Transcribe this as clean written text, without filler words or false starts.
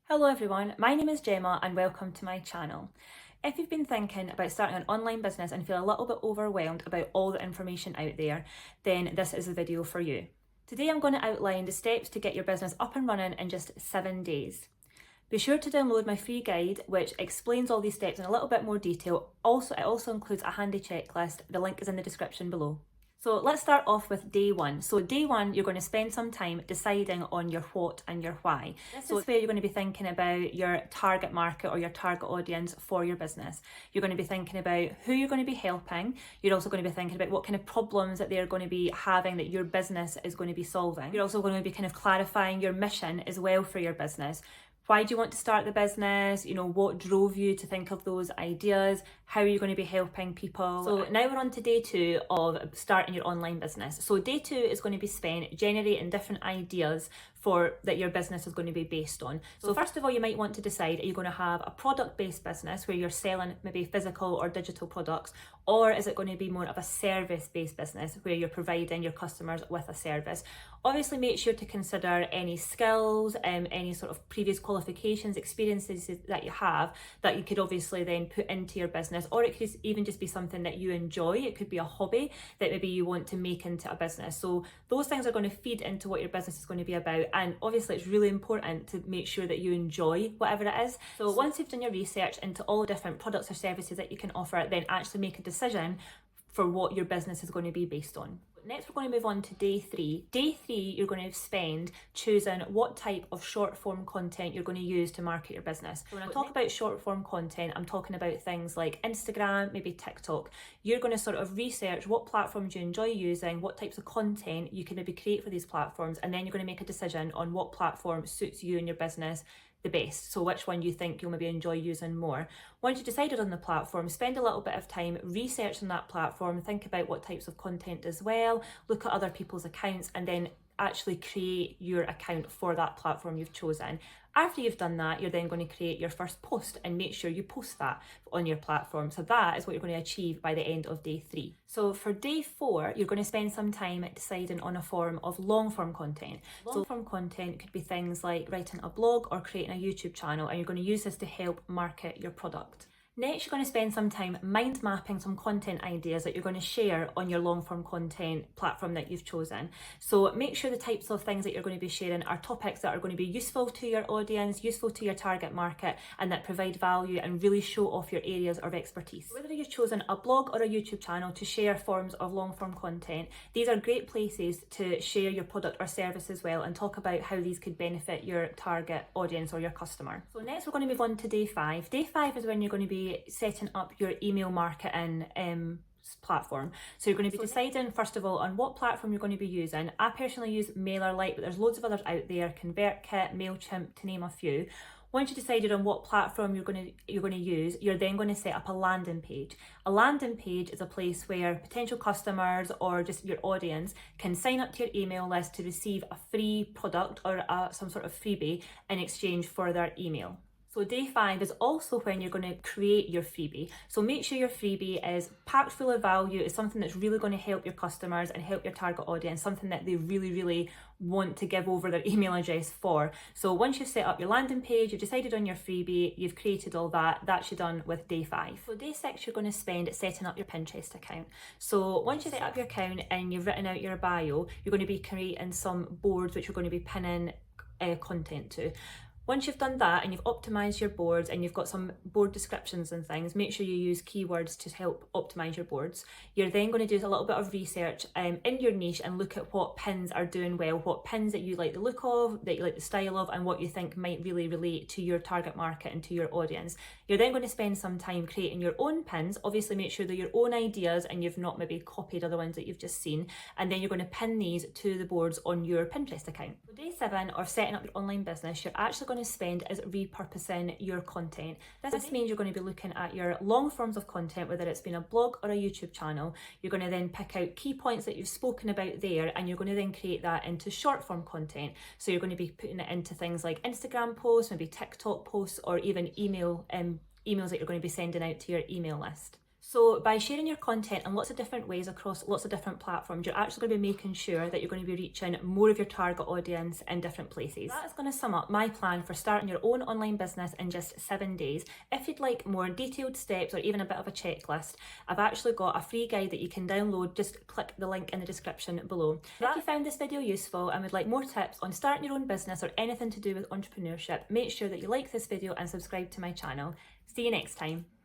Hello everyone, my name is Gemma and welcome to my channel. If you've been thinking about starting an online business and feel a little bit overwhelmed about all the information out there, then this is the video for you. Today I'm going to outline the steps to get your business up and running in just 7 days. Be sure to download my free guide which explains all these steps in a little bit more detail. It also includes a handy checklist. The link is in the description below. So let's start off with day one. So day one, you're going to spend some time deciding on your what and your why. This is where you're going to be thinking about your target market or your target audience for your business. You're going to be thinking about who you're going to be helping. You're also going to be thinking about what kind of problems that they're going to be having that your business is going to be solving. You're also going to be kind of clarifying your mission as well for your business. Why do you want to start the business? What drove you to think of those ideas? How are you going to be helping people? So now we're on to day two of starting your online business. So day two is going to be spent generating different ideas that your business is going to be based on. So first of all, you might want to decide, are you going to have a product-based business where you're selling maybe physical or digital products, or is it going to be more of a service-based business where you're providing your customers with a service? Obviously, make sure to consider any skills, any sort of previous qualifications, experiences that you have that you could obviously then put into your business, or it could even just be something that you enjoy. It could be a hobby that maybe you want to make into a business. So those things are going to feed into what your business is going to be about. And obviously it's really important to make sure that you enjoy whatever it is. So once you've done your research into all the different products or services that you can offer, then actually make a decision for what your business is going to be based on. Next, we're going to move on to day three. Day three, you're going to spend choosing what type of short form content you're going to use to market your business. So when I talk about short form content, I'm talking about things like Instagram, maybe TikTok. You're going to sort of research what platforms you enjoy using, what types of content you can maybe create for these platforms, and then you're going to make a decision on what platform suits you and your business the best. So which one you think you'll maybe enjoy using more. Once you've decided on the platform, spend a little bit of time researching that platform, think about what types of content as well, look at other people's accounts, and then actually create your account for that platform you've chosen. After you've done that, you're then going to create your first post and make sure you post that on your platform. So that is what you're going to achieve by the end of day three. So for day four, you're going to spend some time deciding on a form of long form content. Long form content could be things like writing a blog or creating a YouTube channel, and you're going to use this to help market your product. Next, you're going to spend some time mind mapping some content ideas that you're going to share on your long form content platform that you've chosen. So make sure the types of things that you're going to be sharing are topics that are going to be useful to your audience, useful to your target market, and that provide value and really show off your areas of expertise. Whether you've chosen a blog or a YouTube channel to share forms of long form content, these are great places to share your product or service as well and talk about how these could benefit your target audience or your customer. So next, we're going to move on to day five. Day five is when you're going to be setting up your email marketing platform. So you're going to be deciding first of all on what platform you're going to be using. I personally use MailerLite, but there's loads of others out there, ConvertKit, MailChimp, to name a few. Once you've decided on what platform you're going to use, you're then going to set up a landing page. A landing page is a place where potential customers or just your audience can sign up to your email list to receive a free product or some sort of freebie in exchange for their email. So day five is also when you're going to create your freebie. So make sure your freebie is packed full of value, is something that's really going to help your customers and help your target audience, something that they really, really want to give over their email address for. So once you've set up your landing page, you've decided on your freebie, you've created all that, that's you done with day five. So day six, you're going to spend setting up your Pinterest account. So once you set up your account and you've written out your bio, you're going to be creating some boards which you're going to be pinning content to. Once you've done that and you've optimized your boards and you've got some board descriptions and things, make sure you use keywords to help optimize your boards. You're then going to do a little bit of research in your niche and look at what pins are doing well, what pins that you like the look of, that you like the style of, and what you think might really relate to your target market and to your audience. You're then going to spend some time creating your own pins. Obviously make sure they're your own ideas and you've not maybe copied other ones that you've just seen. And then you're going to pin these to the boards on your Pinterest account. So day seven of setting up your online business, you're actually going to spend is repurposing your content. This means you're going to be looking at your long forms of content, whether it's been a blog or a YouTube channel. You're going to then pick out key points that you've spoken about there, and you're going to then create that into short form content. So you're going to be putting it into things like Instagram posts, maybe TikTok posts, or even emails that you're going to be sending out to your email list. So by sharing your content in lots of different ways across lots of different platforms, you're actually going to be making sure that you're going to be reaching more of your target audience in different places. That is going to sum up my plan for starting your own online business in just 7 days. If you'd like more detailed steps or even a bit of a checklist, I've actually got a free guide that you can download. Just click the link in the description below. If you found this video useful and would like more tips on starting your own business or anything to do with entrepreneurship, make sure that you like this video and subscribe to my channel. See you next time.